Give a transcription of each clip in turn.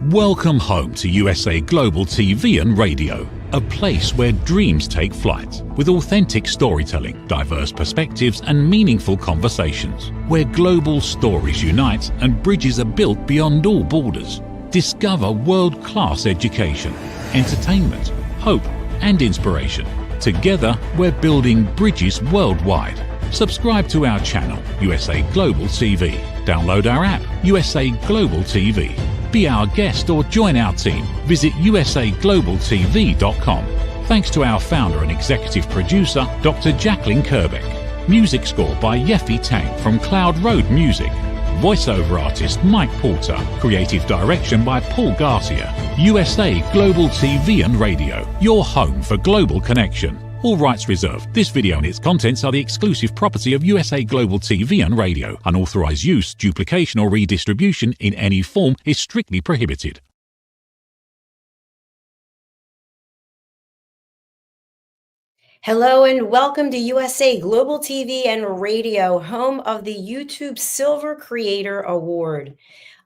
Welcome home to USA Global TV and Radio, a place where dreams take flight, with authentic storytelling, diverse perspectives and meaningful conversations, where global stories unite and bridges are built beyond all borders. Discover world-class education, entertainment, hope and inspiration. Together, we're building bridges worldwide. Subscribe to our channel, USA Global TV. Download our app, USA Global TV. Be our guest or join our team. Visit usaglobaltv.com. Thanks to our founder and executive producer, Dr. JACALYN KERBECK. Music score by Yeffy Tang from Cloud Road Music. Voiceover artist Mike Porter. Creative direction by Paul Garcia. USA Global TV and Radio. Your home for global connection. All rights reserved. This video and its contents are the exclusive property of USA Global TV and Radio. Unauthorized use, duplication or redistribution in any form is strictly prohibited. Hello and welcome to USA Global TV and Radio, home of the YouTube Silver Creator Award.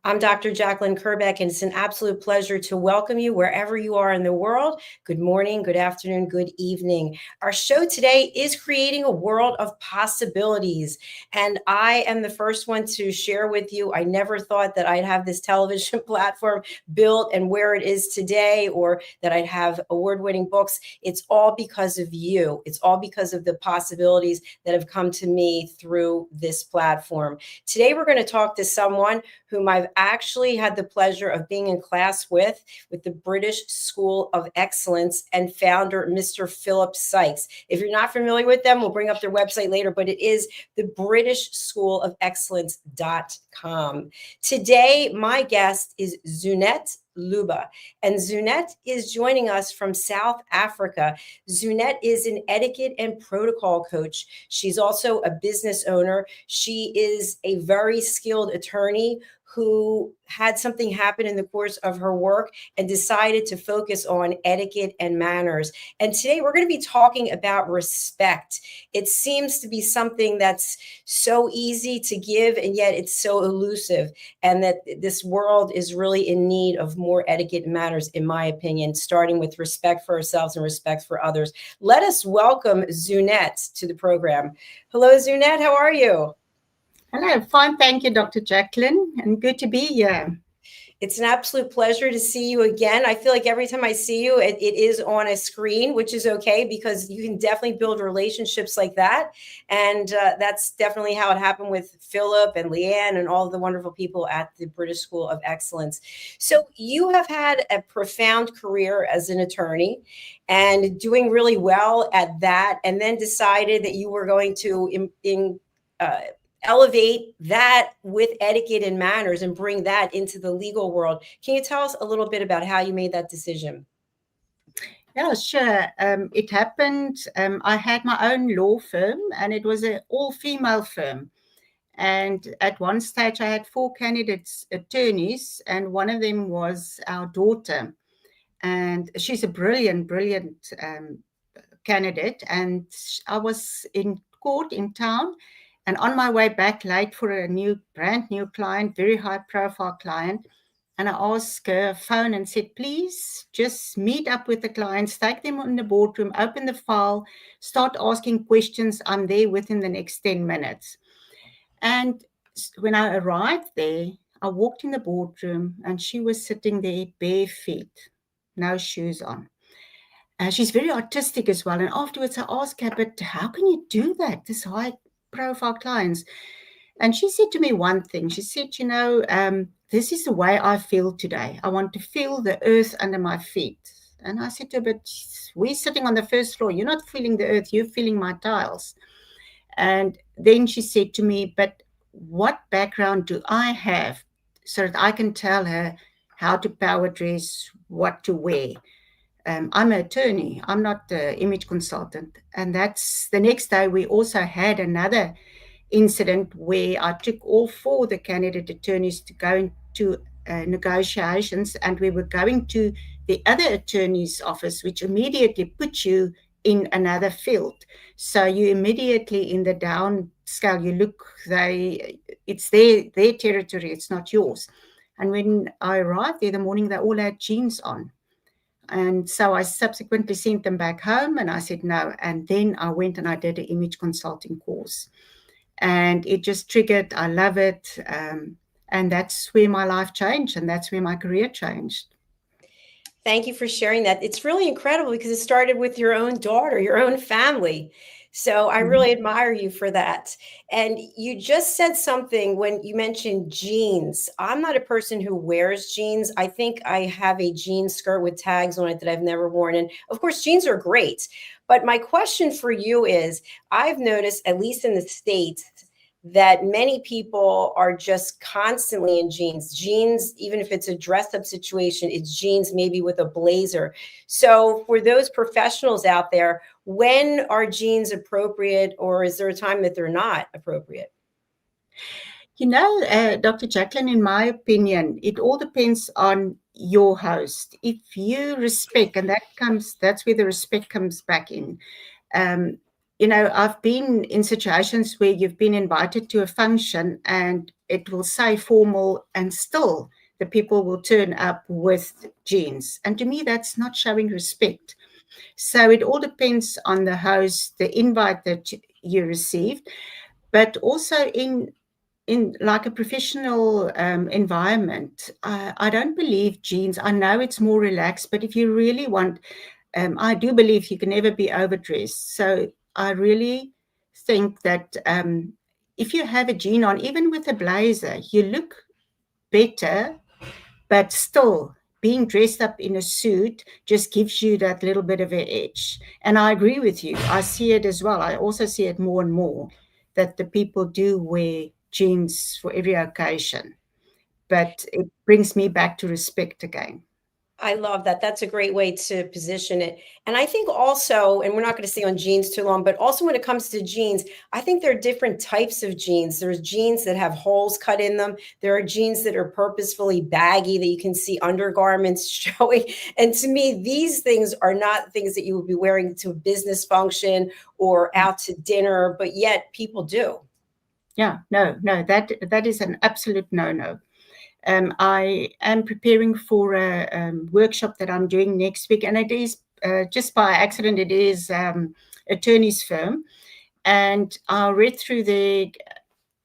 I'm Dr. JACALYN KERBECK, and it's an absolute pleasure to welcome you wherever you are in the world. Good morning, good afternoon, good evening. Our show today is creating a world of possibilities, and I am the first one to share with you. I never thought that I'd have this television platform built and where it is today, or that I'd have award-winning books. It's all because of you. It's all because of the possibilities that have come to me through this platform. Today, we're going to talk to someone whom I've actually had the pleasure of being in class with the British School of Excellence and founder, Mr. Philip Sykes. If you're not familiar with them, we'll bring up their website later, but it is the British School of Excellence.com. Today, my guest is Zunette Lubbe, and Zunette is joining us from South Africa. Zunette is an etiquette and protocol coach. She's also a business owner. She is a very skilled attorney who had something happen in the course of her work and decided to focus on etiquette and manners. And today we're going to be talking about respect. It seems to be something that's so easy to give, and yet it's so elusive, and that this world is really in need of more etiquette and manners, in my opinion, starting with respect for ourselves and respect for others. Let us welcome Zunette to the program. Hello, Zunette. How are you? Hello, fine. Thank you, Dr. JACALYN, and good to be here. It's an absolute pleasure to see you again. I feel like every time I see you, it is on a screen, which is okay, because you can definitely build relationships like that. And that's definitely how it happened with Philip and Leanne and all of the wonderful people at the British School of Excellence. So you have had a profound career as an attorney and doing really well at that, and then decided that you were going to elevate that with etiquette and manners and bring that into the legal world. Can you tell us a little bit about how you made that decision? Yeah, sure. It happened. I had my own law firm, and it was an all-female firm. And at one stage, I had 4 candidates attorneys, and one of them was our daughter. And she's a brilliant candidate. And I was in court in town, and on my way back late for a brand new client, very high profile client. And I asked her phone and said, please just meet up with the clients, take them in the boardroom, open the file, start asking questions. I'm there within the next 10 minutes. And when I arrived there, I walked in the boardroom and she was sitting there bare feet, no shoes on. She's very artistic as well. And afterwards I asked her, but how can you do that? This high profile clients. And she said to me one thing. She said, this is the way I feel today. I want to feel the earth under my feet. And I said to her, but we're sitting on the first floor. You're not feeling the earth. You're feeling my tiles. And then she said to me, but what background do I have so that I can tell her how to power dress, what to wear? I'm an attorney. I'm not the image consultant. And that's the next day. We also had another incident where I took all 4 of the candidate attorneys to go into negotiations, and we were going to the other attorney's office, which immediately puts you in another field. So you immediately in the downscale, you look, it's their territory, it's not yours. And when I arrived there the morning, they all had jeans on. And so I subsequently sent them back home and I said no. And then I went and I did an image consulting course. And it just triggered, I love it. And that's where my life changed and that's where my career changed. Thank you for sharing that. It's really incredible because it started with your own daughter, your own family. So I really admire you for that. And you just said something when you mentioned jeans. I'm not a person who wears jeans. I think I have a jean skirt with tags on it that I've never worn. And of course, jeans are great. But my question for you is, I've noticed, at least in the States, that many people are just constantly in jeans. Jeans, even if it's a dress up situation, it's jeans maybe with a blazer. So for those professionals out there, when are jeans appropriate, or is there a time that they're not appropriate? You know, Dr. JACALYN, in my opinion, it all depends on your host. If you respect, and that's where the respect comes back in. You know, I've been in situations where you've been invited to a function and it will say formal and still the people will turn up with jeans. And to me, that's not showing respect. So it all depends on the host, the invite that you received, but also in like a professional environment, I don't believe jeans. I know it's more relaxed, but if you really want, I do believe you can never be overdressed. So I really think that if you have a jean on, even with a blazer, you look better, but still being dressed up in a suit just gives you that little bit of an edge. And I agree with you. I see it as well. I also see it more and more that the people do wear jeans for every occasion. But it brings me back to respect again. I love that. That's a great way to position it. And I think also, and we're not going to stay on jeans too long, but also when it comes to jeans, I think there are different types of jeans. There's jeans that have holes cut in them. There are jeans that are purposefully baggy that you can see undergarments showing. And to me, these things are not things that you would be wearing to a business function or out to dinner, but yet people do. Yeah, no, that is an absolute no-no. I am preparing for a workshop that I'm doing next week, and it is just by accident, it is attorney's firm, and I read through their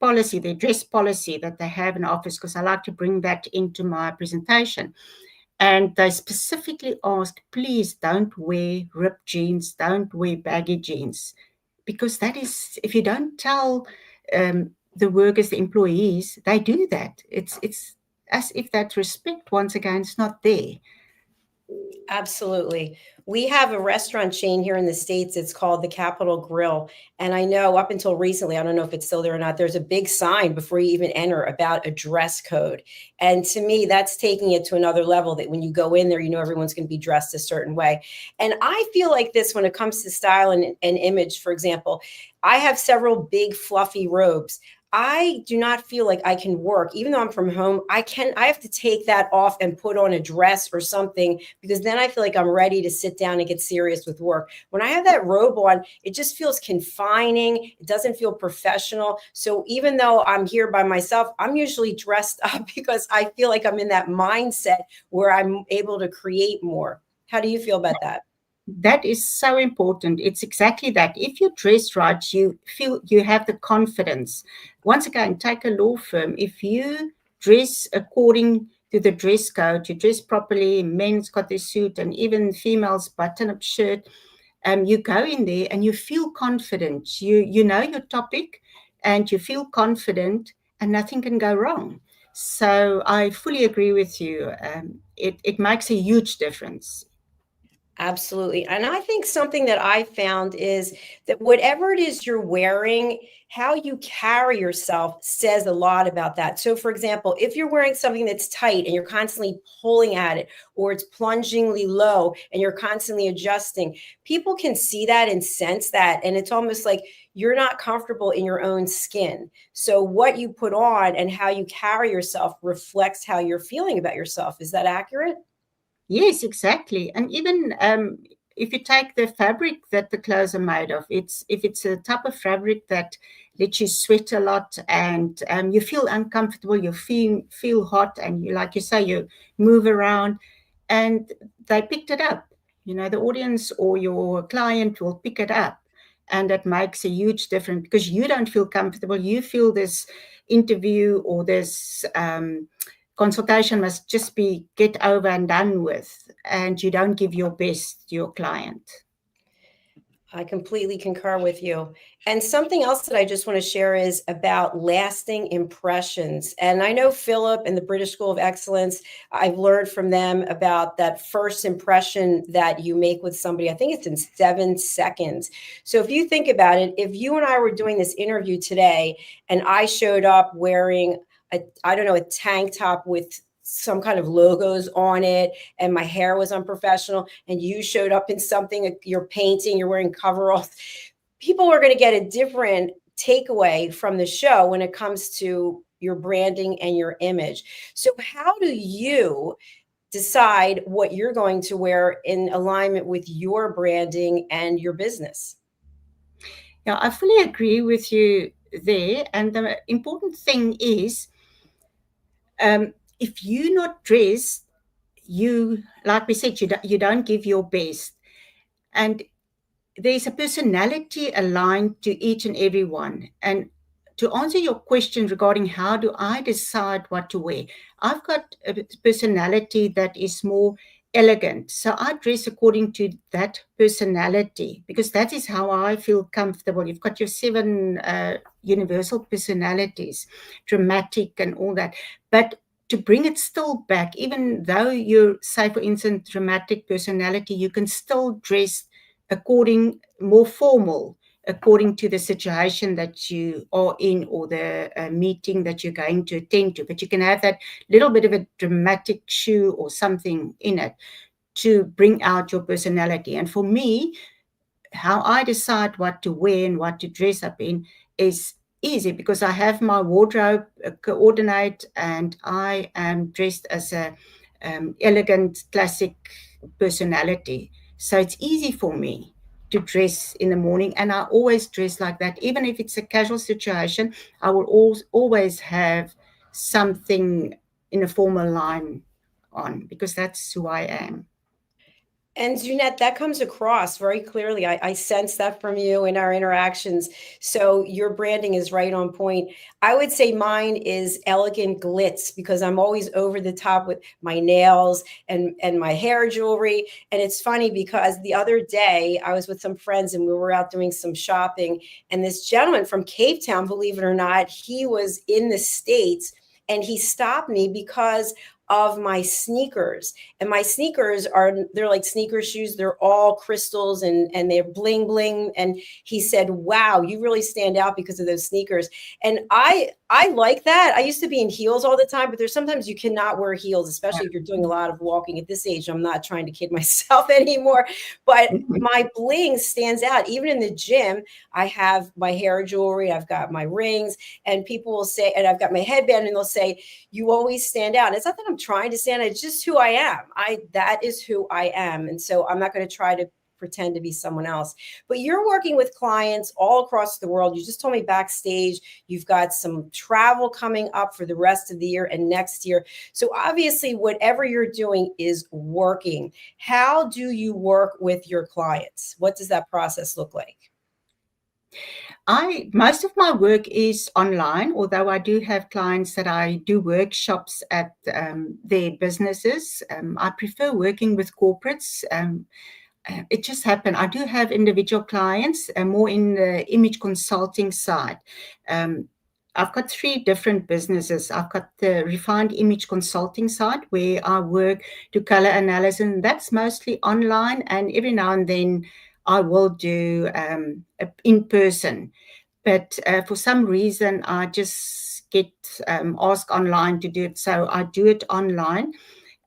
policy, their dress policy that they have in office, because I like to bring that into my presentation. And they specifically asked, please don't wear ripped jeans, don't wear baggy jeans, because that is, if you don't tell the workers, the employees, they do that. It's as if that respect, once again, is not there. Absolutely. We have a restaurant chain here in the States. It's called the Capitol Grill. And I know up until recently, I don't know if it's still there or not, there's a big sign before you even enter about a dress code. And to me, that's taking it to another level, that when you go in there, you know everyone's going to be dressed a certain way. And I feel like this when it comes to style and image. For example, I have several big fluffy robes. I do not feel like I can work, even though I'm from home. I have to take that off and put on a dress or something, because then I feel like I'm ready to sit down and get serious with work. When I have that robe on, it just feels confining. It doesn't feel professional. So even though I'm here by myself, I'm usually dressed up because I feel like I'm in that mindset where I'm able to create more. How do you feel about that? That is so important. It's exactly that. If you dress right, you feel you have the confidence. Once again, take a law firm. If you dress according to the dress code, you dress properly, men's got their suit and even females button-up shirt, you go in there and you feel confident. You know your topic and you feel confident and nothing can go wrong. So I fully agree with you. It makes a huge difference. Absolutely. And I think something that I found is that whatever it is you're wearing, how you carry yourself says a lot about that. So, for example, if you're wearing something that's tight and you're constantly pulling at it, or it's plungingly low and you're constantly adjusting, people can see that and sense that. And it's almost like you're not comfortable in your own skin. So, what you put on and how you carry yourself reflects how you're feeling about yourself. Is that accurate? Yes, exactly. And even if you take the fabric that the clothes are made of, if it's a type of fabric that lets you sweat a lot and you feel uncomfortable, you feel hot, and you, like you say, you move around, and they picked it up. The audience or your client will pick it up. And that makes a huge difference because you don't feel comfortable. You feel this interview or this consultation must just be get over and done with, and you don't give your best to your client. I completely concur with you. And something else that I just want to share is about lasting impressions. And I know Philip and the British School of Excellence, I've learned from them about that first impression that you make with somebody. I think it's in 7 seconds. So if you think about it, if you and I were doing this interview today and I showed up wearing a tank top with some kind of logos on it and my hair was unprofessional, and you showed up in something, you're painting, you're wearing coveralls, people are going to get a different takeaway from the show when it comes to your branding and your image. So how do you decide what you're going to wear in alignment with your branding and your business? Yeah, I fully agree with you there. And the important thing is, if you're not dressed, like we said, you don't give your best. And there's a personality aligned to each and every one. And to answer your question regarding how do I decide what to wear, I've got a personality that is more elegant. So I dress according to that personality because that is how I feel comfortable. You've got your 7 universal personalities, dramatic and all that. But to bring it still back, even though you're, say, for instance, dramatic personality, you can still dress more formal, according to the situation that you are in or the meeting that you're going to attend to. But you can have that little bit of a dramatic shoe or something in it to bring out your personality. And for me, how I decide what to wear and what to dress up in is easy because I have my wardrobe coordinate and I am dressed as a elegant, classic personality. So it's easy for me to dress in the morning, and I always dress like that. Even if it's a casual situation, I will always have something in a formal line on because that's who I am. And Zunette, that comes across very clearly. I sense that from you in our interactions. So your branding is right on point. I would say mine is elegant glitz because I'm always over the top with my nails and my hair jewelry. And it's funny because the other day I was with some friends and we were out doing some shopping. And this gentleman from Cape Town, believe it or not, he was in the States and he stopped me because of my sneakers. And my sneakers they're like sneaker shoes. They're all crystals and they're bling bling. And he said, wow, you really stand out because of those sneakers. And I like that. I used to be in heels all the time, but there's sometimes you cannot wear heels, especially if you're doing a lot of walking. At this age, I'm not trying to kid myself anymore, but my bling stands out. Even in the gym, I have my hair jewelry, I've got my rings, and people will say, and I've got my headband, and they'll say, you always stand out. And it's not that I'm trying to stand out, it's just who I am. That is who I am. And so I'm not going to try to pretend to be someone else. But you're working with clients all across the world. You just told me backstage you've got some travel coming up for the rest of the year and next year. So obviously whatever you're doing is working. How do you work with your clients? What does that process look like? Most of my work is online, although I do have clients that I do workshops at their businesses. I prefer working with corporates. It just happened. I do have individual clients, more in the image consulting side. I've got 3 different businesses. I've got the refined image consulting side where I work to color analysis, and that's mostly online. And every now and then I will do in person. But for some reason, I just get asked online to do it. So I do it online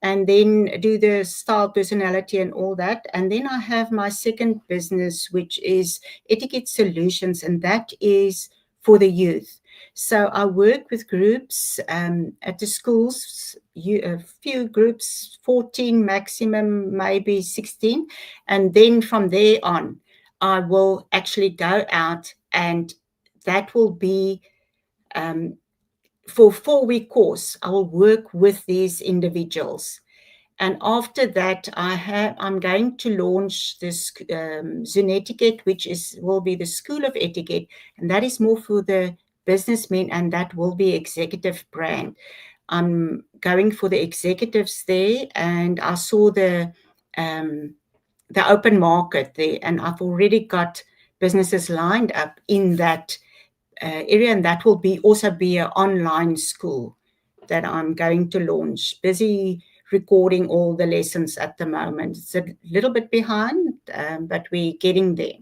and then do the style, personality, and all that. And then I have my second business, which is Etiquette Solutions, and that is for the youth. So I work with groups at the schools, a few groups, 14 maximum, maybe 16. And then from there on, I will actually go out, and that will be for 4-week course. I will work with these individuals. And after that, I'm going to launch this Etiquette, which will be the School of Etiquette, and that is more for the businessmen, and that will be executive brand. I'm going for the executives there, and I saw the open market there, and I've already got businesses lined up in that area, and that will also be an online school that I'm going to launch. Busy recording all the lessons at the moment. It's a little bit behind, but we're getting there.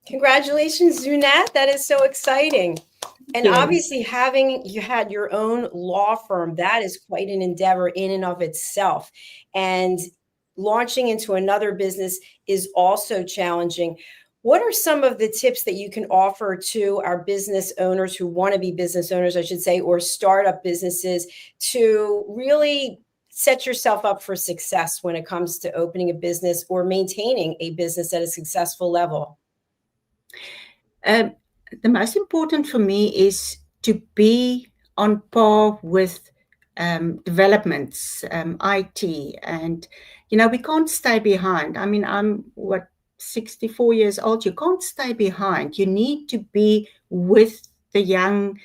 Congratulations, Zunette. That is so exciting. And Yes. obviously, you had your own law firm, that is quite an endeavor in and of itself. And launching into another business is also challenging. What are some of the tips that you can offer to our business owners who want to be business owners, I should say, or startup businesses, to really set yourself up for success when it comes to opening a business or maintaining a business at a successful level? The most important for me is to be on par with developments, IT, and we can't stay behind. I mean, I'm 64 years old. You can't stay behind. You need to be with the young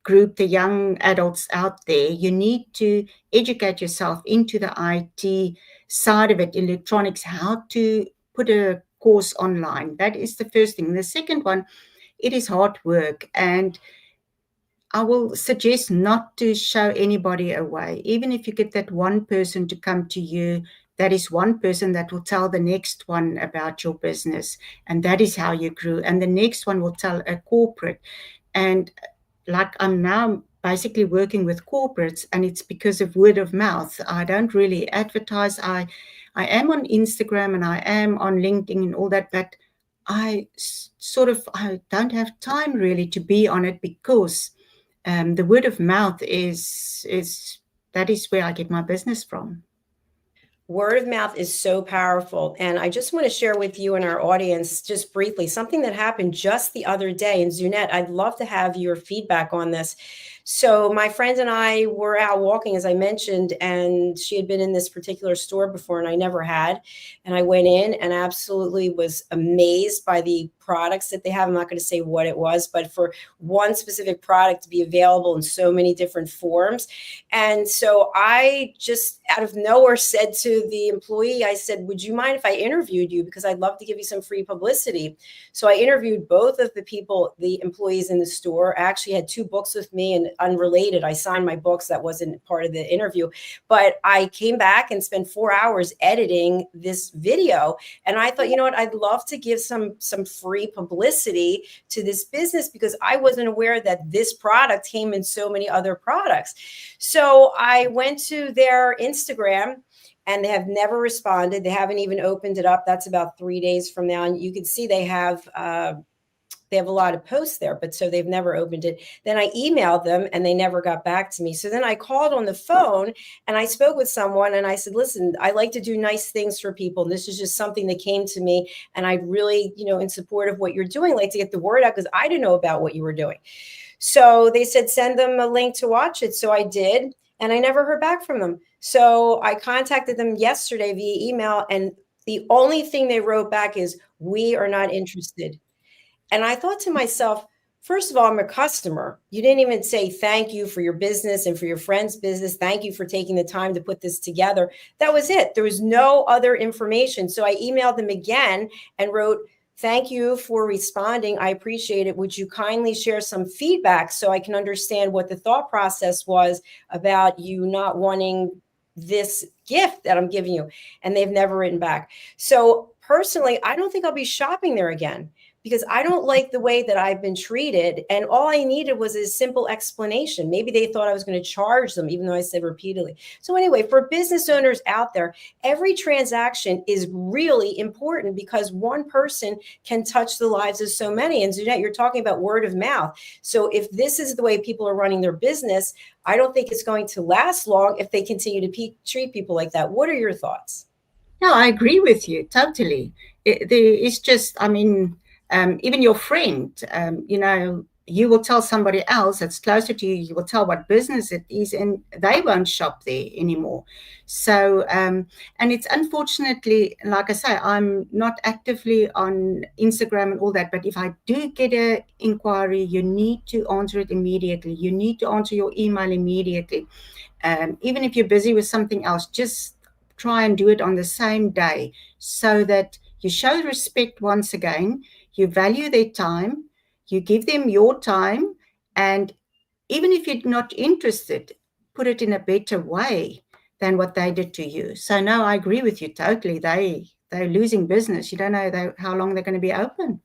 group, the young adults out there. You need to educate yourself into the IT side of it, electronics, how to put a course online. That is the first thing. The second one, it is hard work, and I will suggest not to show anybody away. Even if you get that one person to come to you, that is one person that will tell the next one about your business, and that is how you grew. And the next one will tell a corporate. And like I'm now basically working with corporates, and it's because of word of mouth. I don't really advertise. I am on Instagram and I am on LinkedIn and all that, but I don't have time really to be on it, because the word of mouth is where I get my business from. Word of mouth is so powerful. And I just want to share with you and our audience just briefly something that happened just the other day. And Zunette, I'd love to have your feedback on this. So my friend and I were out walking, as I mentioned, and she had been in this particular store before and I never had. And I went in and absolutely was amazed by the products that they have. I'm not going to say what it was, but for one specific product to be available in so many different forms. And so I just out of nowhere said to the employee, I said, would you mind if I interviewed you? Because I'd love to give you some free publicity. So I interviewed both of the employees in the store. I actually had 2 books with me, and unrelated, I signed my books. That wasn't part of the interview, but I came back and spent 4 hours editing this video. And I thought, you know what, I'd love to give some free publicity to this business, because I wasn't aware that this product came in so many other products. So I went to their Instagram, and they have never responded. They haven't even opened it up. That's about 3 days from now. And you can see they have a lot of posts there, but so they've never opened it. Then I emailed them and they never got back to me. So then I called on the phone and I spoke with someone and I said, listen, I like to do nice things for people. And this is just something that came to me. And I really, in support of what you're doing, like to get the word out, because I didn't know about what you were doing. So they said, send them a link to watch it. So I did. And I never heard back from them. So I contacted them yesterday via email. And the only thing they wrote back is, we are not interested. And I thought to myself, first of all, I'm a customer. You didn't even say thank you for your business and for your friend's business. Thank you for taking the time to put this together. That was it. There was no other information. So I emailed them again and wrote, thank you for responding. I appreciate it. Would you kindly share some feedback so I can understand what the thought process was about you not wanting this gift that I'm giving you? And they've never written back. So personally, I don't think I'll be shopping there again. because I don't like the way that I've been treated. And all I needed was a simple explanation. Maybe they thought I was going to charge them, even though I said repeatedly. So anyway, for business owners out there, every transaction is really important because one person can touch the lives of so many. And Zunette, you're talking about word of mouth. So if this is the way people are running their business, I don't think it's going to last long if they continue to treat people like that. What are your thoughts? No, I agree with you totally. It's just, I mean, even your friend, you know, you will tell somebody else that's closer to you, you will tell what business it is, and they won't shop there anymore. So, and it's unfortunately, like I say, I'm not actively on Instagram and all that, but if I do get an inquiry, you need to answer it immediately. You need to answer your email immediately. Even if you're busy with something else, just try and do it on the same day so that you show respect once again, you value their time, you give them your time, and even if you're not interested, put it in a better way than what they did to you. So no, I agree with you totally. They're losing business. You don't know how long they're going to be open.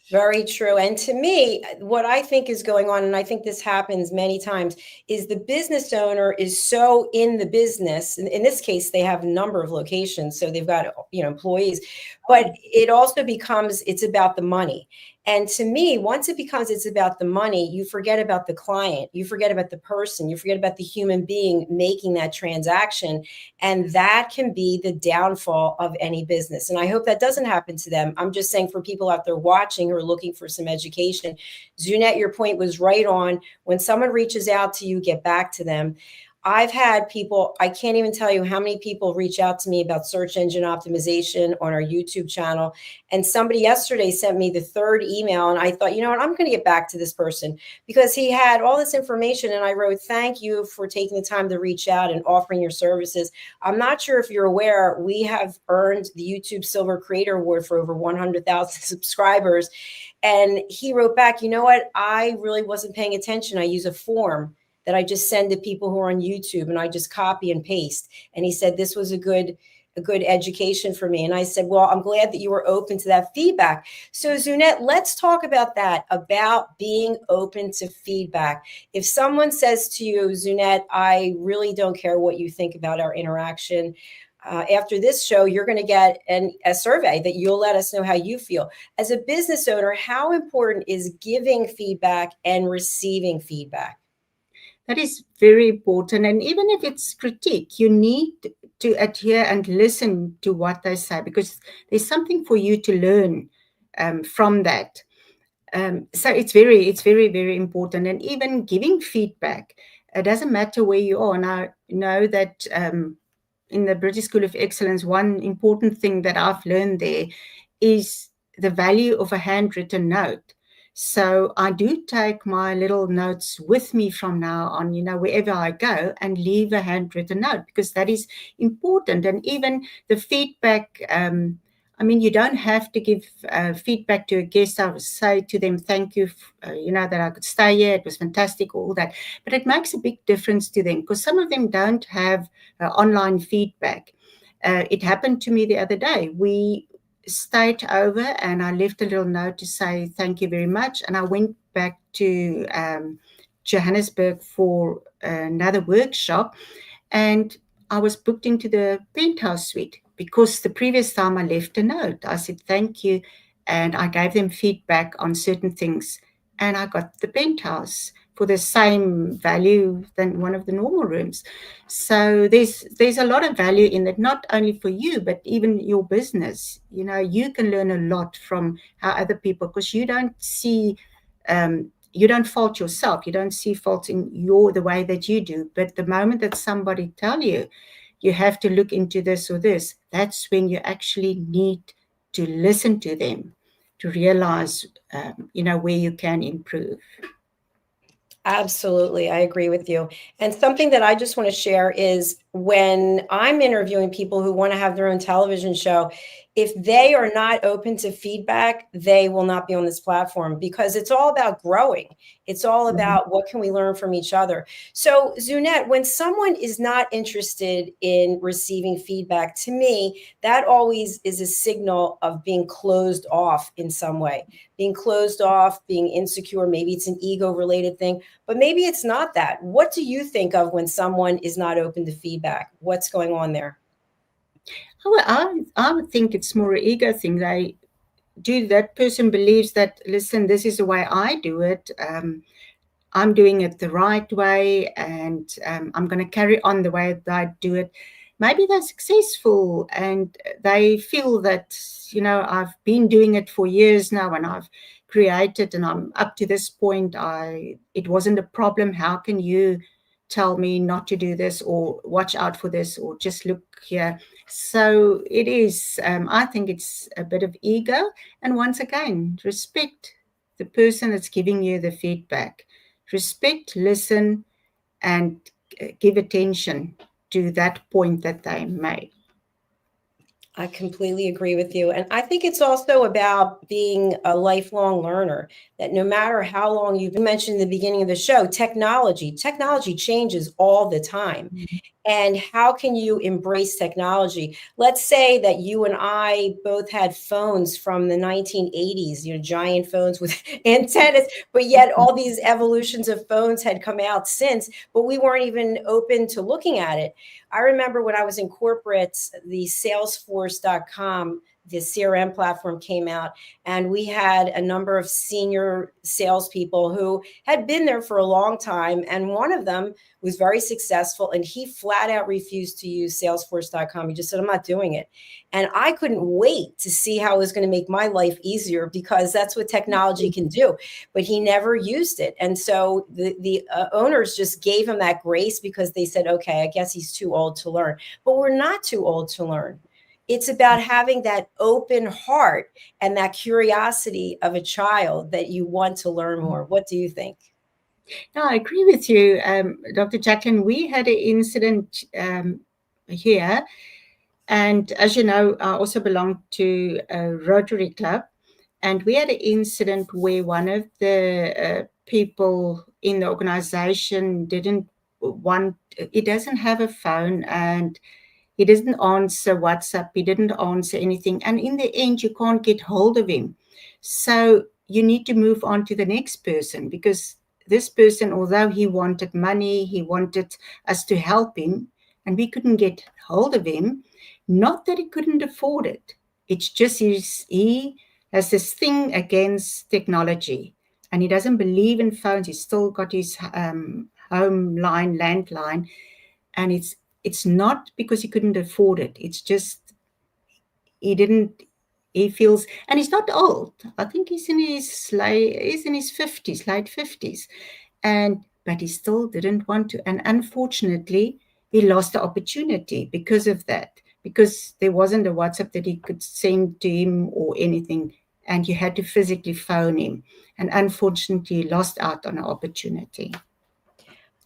Very true. And to me, what I think is going on, and I think this happens many times, is the business owner is so in the business. In this case, they have a number of locations, so they've got, you know, employees, but it also becomes, it's about the money. And to me, once it becomes it's about the money, you forget about the client, you forget about the person, you forget about the human being making that transaction. And that can be the downfall of any business. And I hope that doesn't happen to them. I'm just saying for people out there watching who are looking for some education, Zunette, your point was right on. When someone reaches out to you, get back to them. I've had people, I can't even tell you how many people reach out to me about search engine optimization on our YouTube channel. And somebody yesterday sent me the third email, and I thought, you know what, I'm going to get back to this person because he had all this information. And I wrote, thank you for taking the time to reach out and offering your services. I'm not sure if you're aware, we have earned the YouTube Silver Creator Award for over 100,000 subscribers. And he wrote back, you know what, I really wasn't paying attention. I use a form that I just send to people who are on YouTube, and I just copy and paste. And he said, this was a good education for me. And I said, well, I'm glad that you were open to that feedback. So Zunette, let's talk about that, about being open to feedback. If someone says to you, Zunette, I really don't care what you think about our interaction, after this show, you're going to get a survey that you'll let us know how you feel. As a business owner, how important is giving feedback and receiving feedback? That is very important. And even if it's critique, you need to adhere and listen to what they say, because there's something for you to learn from that. So it's very, very important. And even giving feedback, it doesn't matter where you are. And I know that in the British School of Excellence, one important thing that I've learned there is the value of a handwritten note. So I do take my little notes with me from now on, you know, wherever I go, and leave a handwritten note, because that is important. And even the feedback, I mean, you don't have to give feedback to a guest. I would say to them, thank you, you know, that I could stay here. It was fantastic, all that. But it makes a big difference to them, because some of them don't have online feedback. It happened to me the other day. We stayed over and I left a little note to say thank you very much, and I went back to Johannesburg for another workshop, and I was booked into the penthouse suite because the previous time I left a note. I said thank you, and I gave them feedback on certain things, and I got the penthouse for the same value than one of the normal rooms. So there's a lot of value in it, not only for you, but even your business. You know, you can learn a lot from how other people, because you don't see, you don't fault yourself. You don't see faults in the way that you do. But the moment that somebody tell you, you have to look into this or this, that's when you actually need to listen to them to realize, you know, where you can improve. Absolutely. I agree with you. And something that I just want to share is when I'm interviewing people who want to have their own television show, if they are not open to feedback, they will not be on this platform, because it's all about growing. It's all about what can we learn from each other. So, Zunette, when someone is not interested in receiving feedback, to me, that always is a signal of being closed off in some way, being closed off, being insecure. Maybe it's an ego related thing, but maybe it's not that. What do you think of when someone is not open to feedback? What's going on there? Well, I would think it's more an ego thing. That person believes that, listen, this is the way I do it. I'm doing it the right way, and I'm going to carry on the way that I do it. Maybe they're successful and they feel that, I've been doing it for years now, and I've created, and I'm up to this point. It wasn't a problem. How can you tell me not to do this, or watch out for this, or just look here? So it is, I think it's a bit of ego. And once again, respect the person that's giving you the feedback. Respect, listen, and give attention to that point that they made. I completely agree with you. And I think it's also about being a lifelong learner, that no matter how long you've mentioned in the beginning of the show, technology changes all the time. Mm-hmm. And how can you embrace technology? Let's say that you and I both had phones from the 1980s, giant phones with antennas, but yet all these evolutions of phones had come out since, but we weren't even open to looking at it. I remember when I was in corporate, the Salesforce.com, the CRM platform came out, and we had a number of senior salespeople who had been there for a long time. And one of them was very successful, and he flat out refused to use Salesforce.com. He just said, I'm not doing it. And I couldn't wait to see how it was going to make my life easier, because that's what technology can do. But he never used it. And so the owners just gave him that grace, because they said, okay, I guess he's too old to learn. But we're not too old to learn. It's about having that open heart and that curiosity of a child that you want to learn more. What do you think? No, I agree with you, Dr. JACALYN. We had an incident here, and as you know, I also belong to a Rotary Club, and we had an incident where one of the people in the organization he doesn't have a phone, and he didn't answer WhatsApp, he didn't answer anything, and in the end, you can't get hold of him. So you need to move on to the next person, because this person, although he wanted money, he wanted us to help him, and we couldn't get hold of him. Not that he couldn't afford it. It's just he has this thing against technology, and he doesn't believe in phones. He's still got his home line, landline, and it's not because he couldn't afford it. It's just he feels, and he's not old. I think he's in his 50s, late 50s. But he still didn't want to. And unfortunately, he lost the opportunity because of that, because there wasn't a WhatsApp that he could send to him or anything, and you had to physically phone him. And unfortunately, he lost out on an opportunity.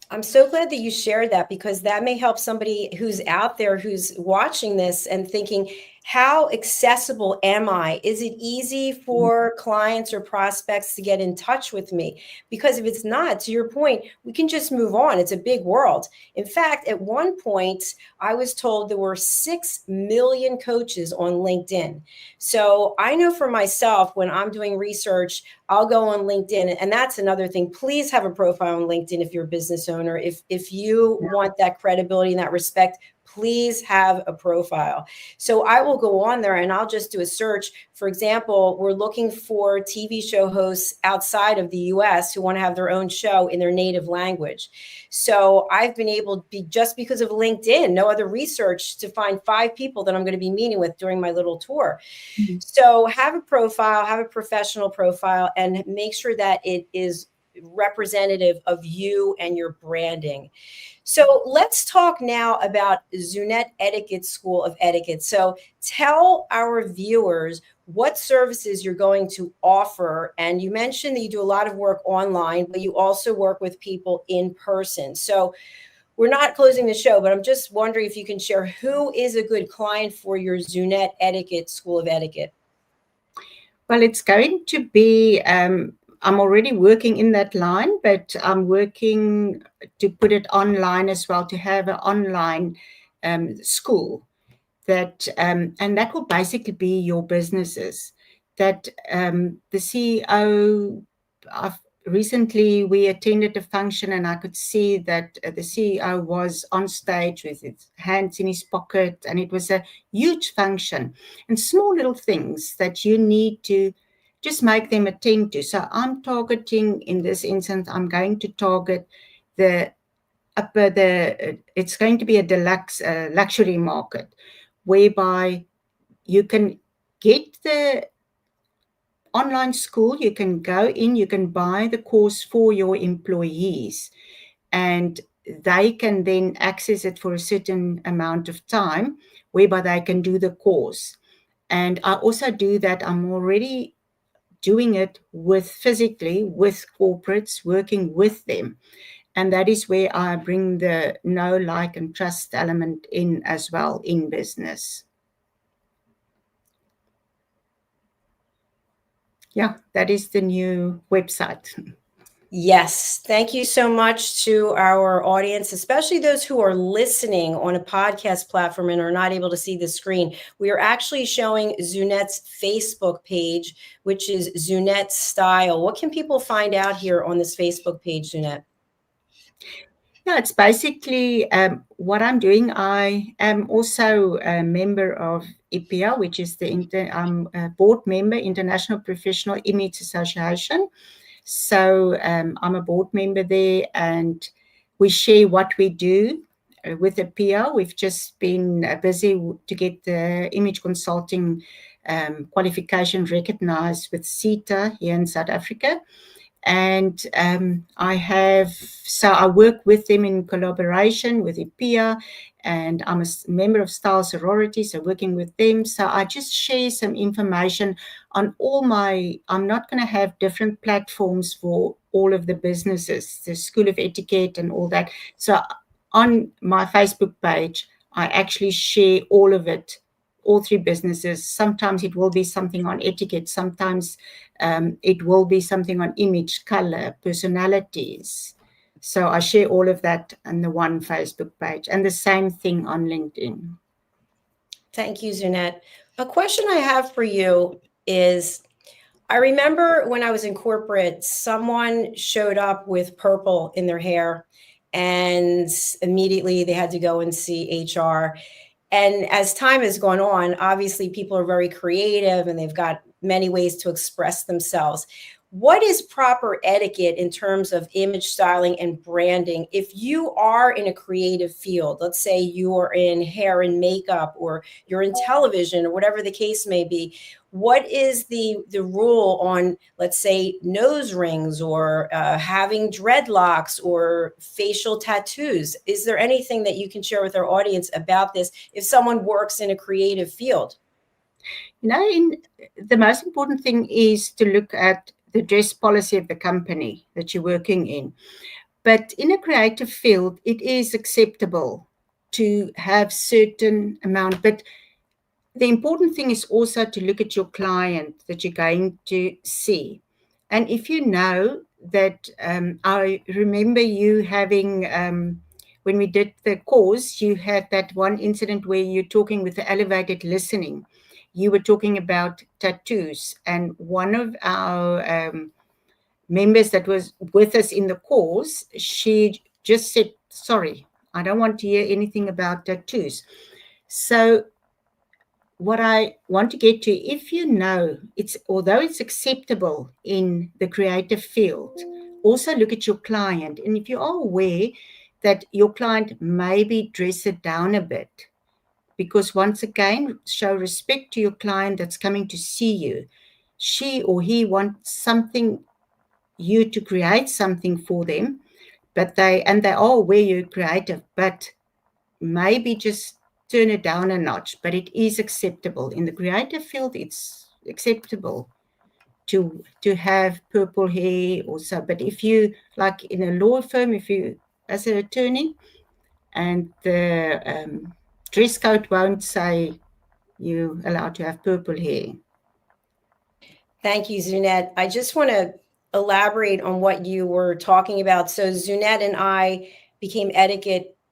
I'm so glad that you shared that, because that may help somebody who's out there, who's watching this and thinking, how accessible am I? Is it easy for clients or prospects to get in touch with me? Because if it's not, to your point, we can just move on. It's a big world. In fact, at one point, I was told there were 6 million coaches on LinkedIn. So I know for myself, when I'm doing research, I'll go on LinkedIn. And that's another thing. Please have a profile on LinkedIn if you're a business owner. If you want that credibility and that respect, please have a profile. So I will go on there and I'll just do a search. For example, we're looking for TV show hosts outside of the US who want to have their own show in their native language. So I've been able to be, just because of LinkedIn, no other research, to find 5 people that I'm going to be meeting with during my little tour. Mm-hmm. So have a profile, have a professional profile, and make sure that it is representative of you and your branding. So let's talk now about Zunette Etiquette School of Etiquette. So tell our viewers what services you're going to offer. And you mentioned that you do a lot of work online, but you also work with people in person. So we're not closing the show, but I'm just wondering if you can share who is a good client for your Zunette Etiquette School of Etiquette. Well, it's going to be, I'm already working in that line, but I'm working to put it online as well, to have an online school that, and that will basically be your businesses. That the CEO, recently we attended a function and I could see that the CEO was on stage with his hands in his pocket, and it was a huge function, and small little things that you need to just make them attend to. So I'm targeting, in this instance, I'm going to target the upper, it's going to be a deluxe luxury market, whereby you can get the online school, you can go in, you can buy the course for your employees, and they can then access it for a certain amount of time, whereby they can do the course. And I also do that, I'm already doing it physically with corporates, working with them. And that is where I bring the know, like, and trust element in as well in business. Yeah, that is the new website. Yes. Thank you so much to our audience, especially those who are listening on a podcast platform and are not able to see the screen. We are actually showing Zunette's Facebook page, which is Zunette Style. What can people find out here on this Facebook page, Zunette? Yeah, it's basically what I'm doing. I am also a member of IPIA, which is I'm a board member, International Professional Image Association. So I'm a board member there, and we share what we do with IPIA. We've just been busy to get the image consulting qualification recognized with CETA here in South Africa. And I work with them in collaboration with IPIA, and I'm a member of Style Sorority, so working with them. So I just share some information on I'm not going to have different platforms for all of the businesses, the School of Etiquette and all that. So on my Facebook page, I actually share all of it, all three businesses. Sometimes it will be something on etiquette, sometimes it will be something on image, color, personalities. So I share all of that on the one Facebook page, and the same thing on LinkedIn. Thank you, Zunette. A question I have for you is, I remember when I was in corporate, someone showed up with purple in their hair, and immediately they had to go and see HR. And as time has gone on, obviously people are very creative and they've got many ways to express themselves. What is proper etiquette in terms of image styling and branding? If you are in a creative field, let's say you are in hair and makeup, or you're in television, or whatever the case may be, what is the rule on, let's say, nose rings, or having dreadlocks, or facial tattoos? Is there anything that you can share with our audience about this if someone works in a creative field? The most important thing is to look at the dress policy of the company that you're working in. But in a creative field, it is acceptable to have certain amount. But the important thing is also to look at your client that you're going to see. And if you know that, I remember you having, when we did the course, you had that one incident where you're talking with the elevated listening. You were talking about tattoos, and one of our members that was with us in the course, she just said, sorry, I don't want to hear anything about tattoos. So what I want to get to, if you know, although it's acceptable in the creative field, also look at your client. And if you are aware that your client maybe dress it down a bit, because once again, show respect to your client that's coming to see you. She or he wants something, you to create something for them, but they are aware you're creative, but maybe just turn it down a notch. But it is acceptable in the creative field. It's acceptable to have purple hair or so. But if you, like in a law firm, if you, as an attorney, and the dress code won't say you're allowed to have purple hair. Thank you, Zunette. I just want to elaborate on what you were talking about. So Zunette and I became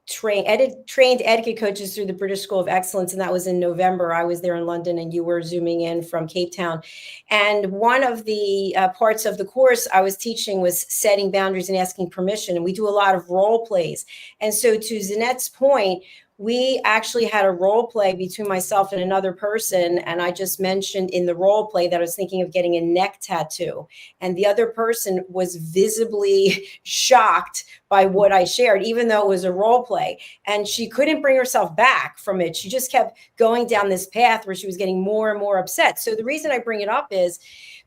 trained etiquette coaches through the British School of Excellence, and that was in November. I was there in London, and you were zooming in from Cape Town. And one of the parts of the course I was teaching was setting boundaries and asking permission. And we do a lot of role plays. And so to Zunette's point, we actually had a role play between myself and another person. And I just mentioned in the role play that I was thinking of getting a neck tattoo. And the other person was visibly shocked by what I shared, even though it was a role play. And she couldn't bring herself back from it. She just kept going down this path where she was getting more and more upset. So the reason I bring it up is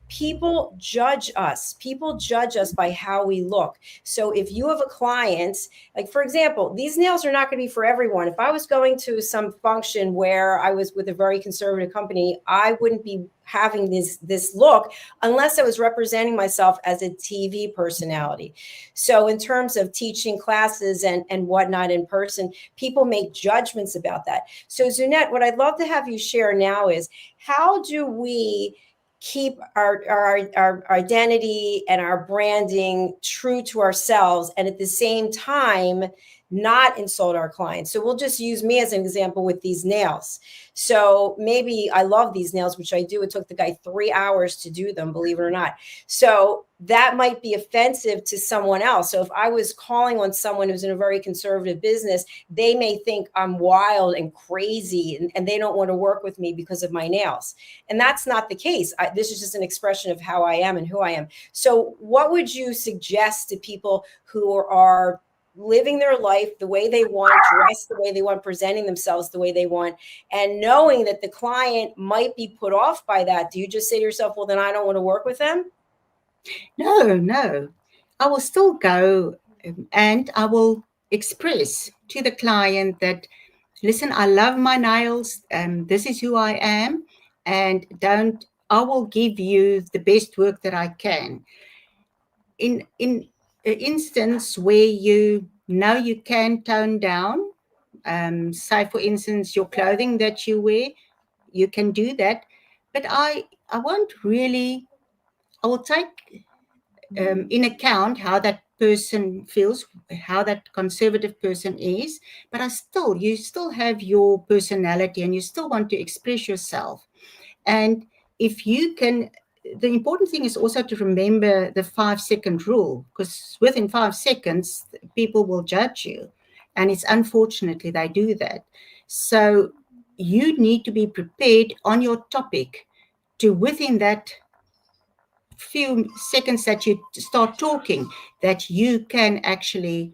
people judge us. People judge us by how we look. So if you have a client, like for example, these nails are not going to be for everyone. If I was going to some function where I was with a very conservative company, I wouldn't be having this look unless I was representing myself as a TV personality. So in terms of teaching classes and whatnot in person, people make judgments about that. So Zunette, what I'd love to have you share now is, how do we keep our identity and our branding true to ourselves, and at the same time not insult our clients? So we'll just use me as an example with these nails. So maybe I love these nails, which I do. It took the guy 3 hours to do them, believe it or not. So that might be offensive to someone else. So if I was calling on someone who's in a very conservative business, they may think I'm wild and crazy, and they don't want to work with me because of my nails. And that's not the case. This is just an expression of how I am and who I am. So what would you suggest to people who are living their life the way they want, dressed the way they want, presenting themselves the way they want, and knowing that the client might be put off by that? Do you just say to yourself, well, then I don't want to work with them? No. I will still go and I will express to the client that, listen, I love my nails, this is who I am, and I will give you the best work that I can. In an instance where you know you can tone down, say for instance your clothing that you wear, you can do that, but I will take in account how that person feels, how that conservative person is, but you still have your personality and you still want to express yourself. And if you can, the important thing is also to remember the 5-second rule, because within 5 seconds, people will judge you. And it's unfortunately they do that. So you need to be prepared on your topic to, within that few seconds that you start talking, that you can actually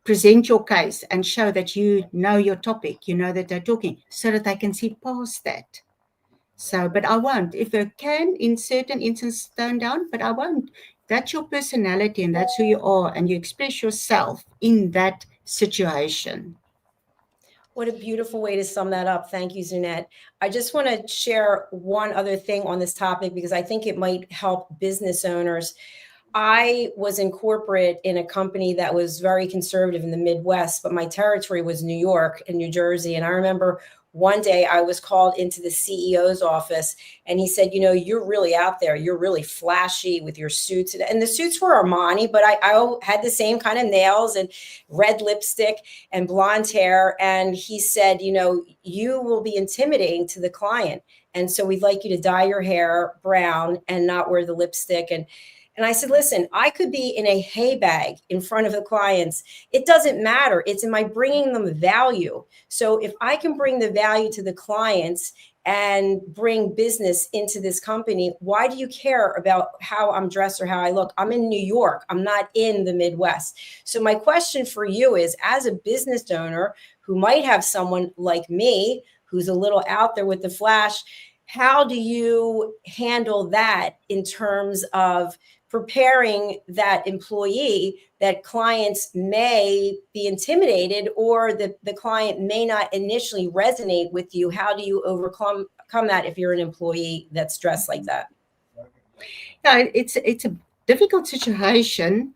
present your case and show that you know your topic, you know that they're talking, so that they can see past that. So, but I won't. If I can, in certain instances, tone down, but I won't. That's your personality and that's who you are, and you express yourself in that situation. What a beautiful way to sum that up. Thank you, Zunette. I just want to share one other thing on this topic because I think it might help business owners. I was in corporate in a company that was very conservative in the Midwest, but my territory was New York and New Jersey. And I remember one day I was called into the CEO's office and he said, you know, you're really out there. You're really flashy with your suits. And the suits were Armani, but I had the same kind of nails and red lipstick and blonde hair. And he said, you know, you will be intimidating to the client. And so we'd like you to dye your hair brown and not wear the lipstick. And I said, listen, I could be in a hay bag in front of the clients. It doesn't matter. It's, am I bringing them value? So if I can bring the value to the clients and bring business into this company, why do you care about how I'm dressed or how I look? I'm in New York. I'm not in the Midwest. So my question for you is, as a business owner who might have someone like me, who's a little out there with the flash, how do you handle that in terms of preparing that employee that clients may be intimidated or the client may not initially resonate with you? How do you overcome that if you're an employee that's dressed like that? Yeah, it's a difficult situation,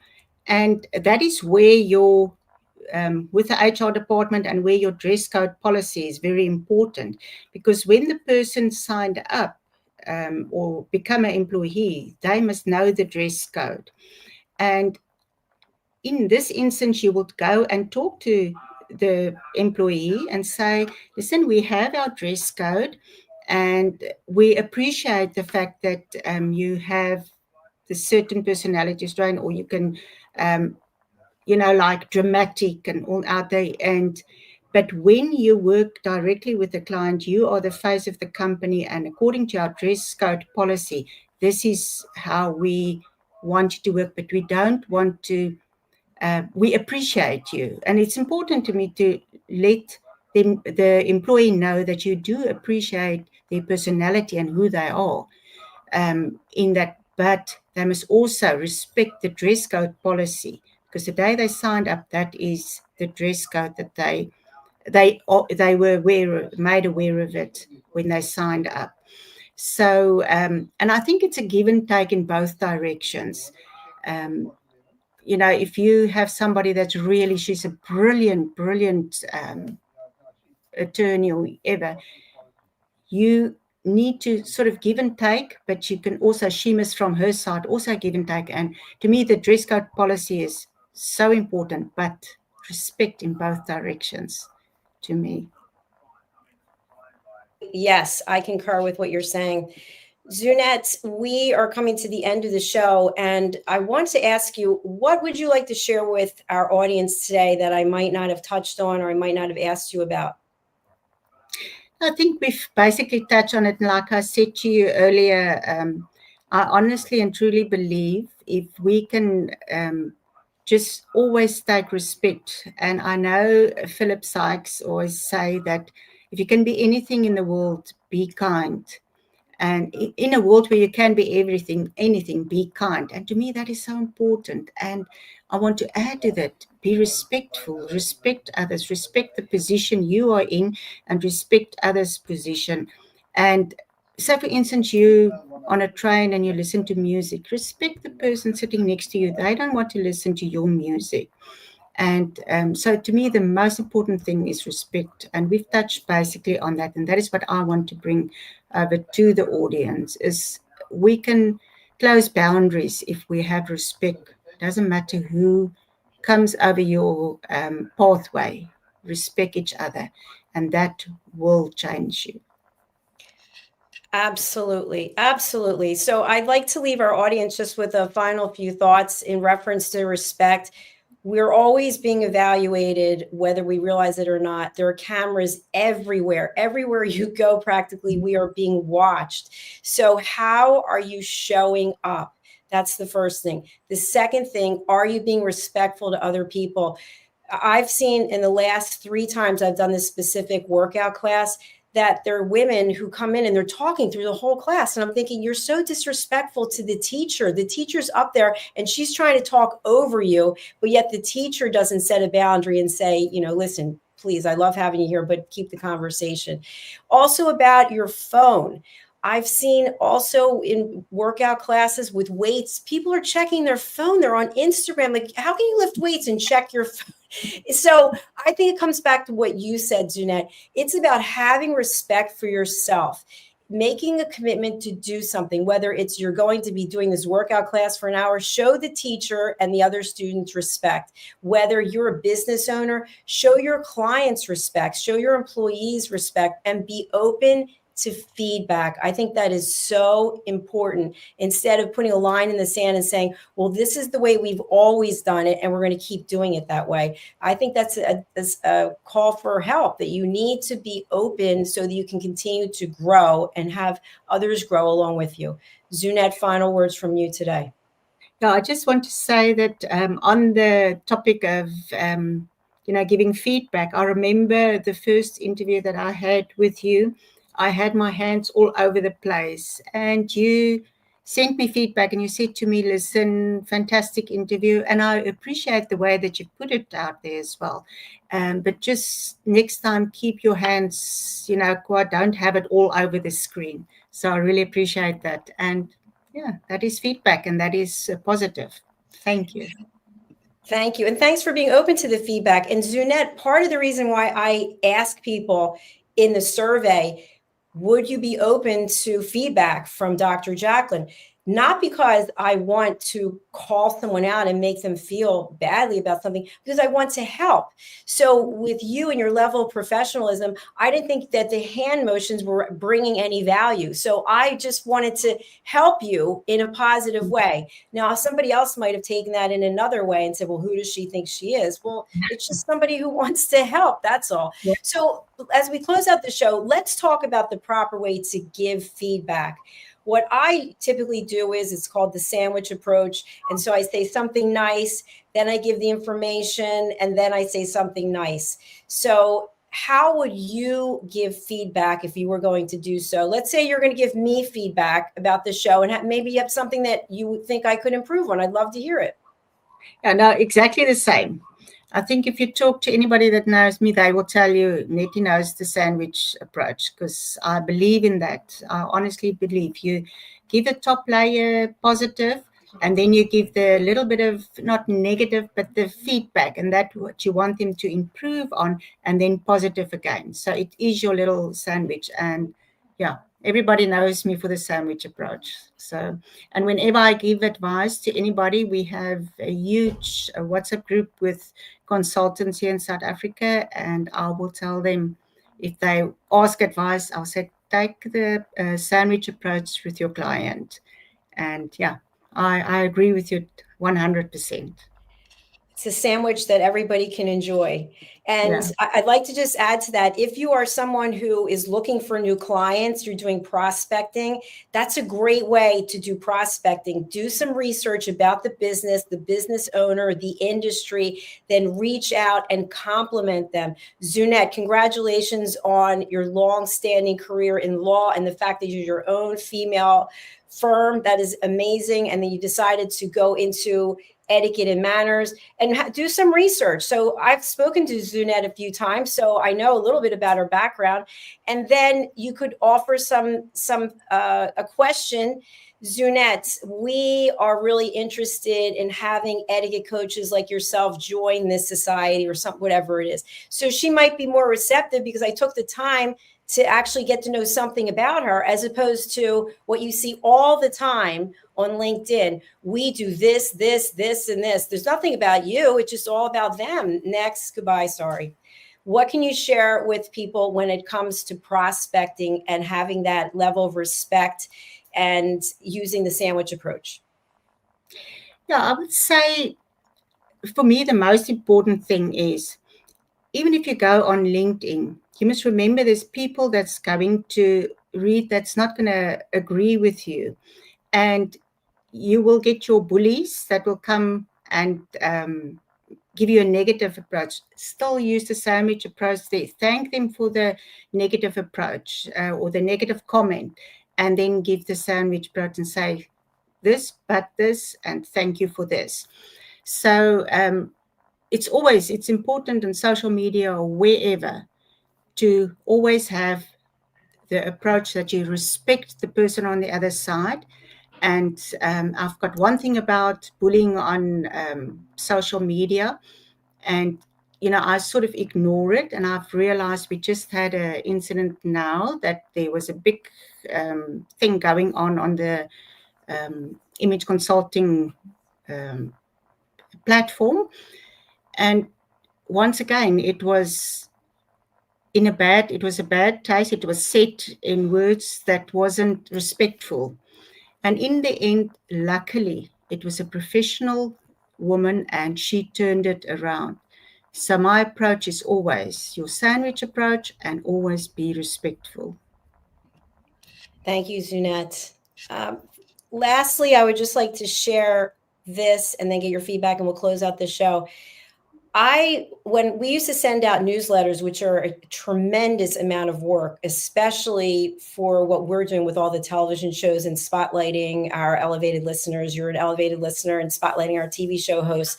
and that is where your with the HR department and where your dress code policy is very important, because when the person signed up or become an employee, they must know the dress code. And in this instance, you would go and talk to the employee and say, listen, we have our dress code and we appreciate the fact that you have the certain personality strain, or you can, like dramatic and all out there. But when you work directly with the client, you are the face of the company. And according to our dress code policy, this is how we want you to work. But we don't want to, we appreciate you. And it's important to me to let the employee know that you do appreciate their personality and who they are in that. But they must also respect the dress code policy, because the day they signed up, that is the dress code that they were made aware of it when they signed up. So, and I think it's a give and take in both directions. If you have somebody that's really, she's a brilliant attorney or whatever, you need to sort of give and take, but you can also, she must from her side also give and take. And to me, the dress code policy is so important, but respect in both directions to me. Yes, I concur with what you're saying. Zunette, we are coming to the end of the show, and I want to ask you, what would you like to share with our audience today that I might not have touched on or I might not have asked you about? I think we've basically touched on it. And like I said to you earlier, I honestly and truly believe if we can just always take respect. And I know Philip Sykes always say that if you can be anything in the world, be kind. And in a world where you can be anything, be kind. And to me, that is so important. And I want to add to that, be respectful, respect others, respect the position you are in, and respect others' position. And so, for instance, you on a train and you listen to music, respect the person sitting next to you. They don't want to listen to your music. And so to me, the most important thing is respect. And we've touched basically on that. And that is what I want to bring over to the audience, is we can close boundaries if we have respect. It doesn't matter who comes over your pathway. Respect each other, and that will change you. Absolutely. Absolutely. So I'd like to leave our audience just with a final few thoughts in reference to respect. We're always being evaluated, whether we realize it or not. There are cameras everywhere. Everywhere you go, practically, we are being watched. So how are you showing up? That's the first thing. The second thing, are you being respectful to other people? I've seen in the last 3 times I've done this specific workout class, that there are women who come in and they're talking through the whole class. And I'm thinking, you're so disrespectful to the teacher. The teacher's up there and she's trying to talk over you, but yet the teacher doesn't set a boundary and say, listen, please, I love having you here, but keep the conversation. Also about your phone. I've seen also in workout classes with weights, people are checking their phone. They're on Instagram. Like, how can you lift weights and check your phone? So I think it comes back to what you said, Zunette. It's about having respect for yourself, making a commitment to do something, whether it's you're going to be doing this workout class for an hour, show the teacher and the other students respect. Whether you're a business owner, show your clients respect, show your employees respect, and be open to feedback. I think that is so important. Instead of putting a line in the sand and saying, well, this is the way we've always done it, and we're going to keep doing it that way. I think that's a call for help, that you need to be open so that you can continue to grow and have others grow along with you. Zunette, final words from you today. Yeah, I just want to say that on the topic of giving feedback, I remember the first interview that I had with you. I had my hands all over the place, and you sent me feedback and you said to me, listen, fantastic interview. And I appreciate the way that you put it out there as well. But just next time, keep your hands, don't have it all over the screen. So I really appreciate that. And yeah, that is feedback, and that is positive. Thank you. Thank you. And thanks for being open to the feedback. And Zunette, part of the reason why I ask people in the survey, would you be open to feedback from Dr. JACALYN? Not because I want to call someone out and make them feel badly about something, because I want to help. So with you and your level of professionalism, I didn't think that the hand motions were bringing any value. So I just wanted to help you in a positive way. Now, somebody else might have taken that in another way and said, well, who does she think she is? Well, it's just somebody who wants to help. That's all. Yeah. So as we close out the show, let's talk about the proper way to give feedback. What I typically do is it's called the sandwich approach. And so I say something nice, then I give the information, and then I say something nice. So how would you give feedback if you were going to do so? Let's say you're going to give me feedback about the show, and maybe you have something that you think I could improve on. I'd love to hear it. Yeah, no, exactly the same. I think if you talk to anybody that knows me, they will tell you Nettie knows the sandwich approach, because I believe in that. I honestly believe you give the top layer positive, and then you give the little bit of not negative, but the feedback, and that's what you want them to improve on, and then positive again. So it is your little sandwich. And yeah, everybody knows me for the sandwich approach. So, and whenever I give advice to anybody, we have a huge WhatsApp group with consultants here in South Africa, and I will tell them if they ask advice, I'll say, take the sandwich approach with your client. And yeah, I agree with you 100%. It's a sandwich that everybody can enjoy. And Yeah. I'd like to just add to that, if you are someone who is looking for new clients, you're doing prospecting, that's a great way to do prospecting. Do some research about the business owner, the industry, then reach out and compliment them. Zunette, congratulations on your long-standing career in law and the fact that you're your own female firm. That is amazing. And then you decided to go into etiquette and manners and do some research. So I've spoken to Zunette a few times, so I know a little bit about her background. And then you could offer a question. Zunette, we are really interested in having etiquette coaches like yourself join this society or something, whatever it is. So she might be more receptive because I took the time to actually get to know something about her, as opposed to what you see all the time on LinkedIn. We do this, this, this, and this. There's nothing about you. It's just all about them. Next, goodbye, sorry. What can you share with people when it comes to prospecting and having that level of respect and using the sandwich approach? Yeah, I would say for me, the most important thing is, even if you go on LinkedIn, you must remember there's people that's going to read that's not going to agree with you. And you will get your bullies that will come and give you a negative approach. Still use the sandwich approach there. Thank them for the negative approach or the negative comment, and then give the sandwich approach and say this, but this, and thank you for this. So it's important on social media or wherever to always have the approach that you respect the person on the other side. And I've got one thing about bullying on social media, and I sort of ignore it. And I've realized we just had an incident now that there was a big thing going on the image consulting platform. And once again, it was a bad taste. It was said in words that wasn't respectful. And in the end, luckily, it was a professional woman and she turned it around. So my approach is always your sandwich approach and always be respectful. Thank you, Zunette. Lastly, I would just like to share this and then get your feedback and we'll close out the show. When we used to send out newsletters, which are a tremendous amount of work, especially for what we're doing with all the television shows and spotlighting our elevated listeners. You're an elevated listener and spotlighting our TV show hosts.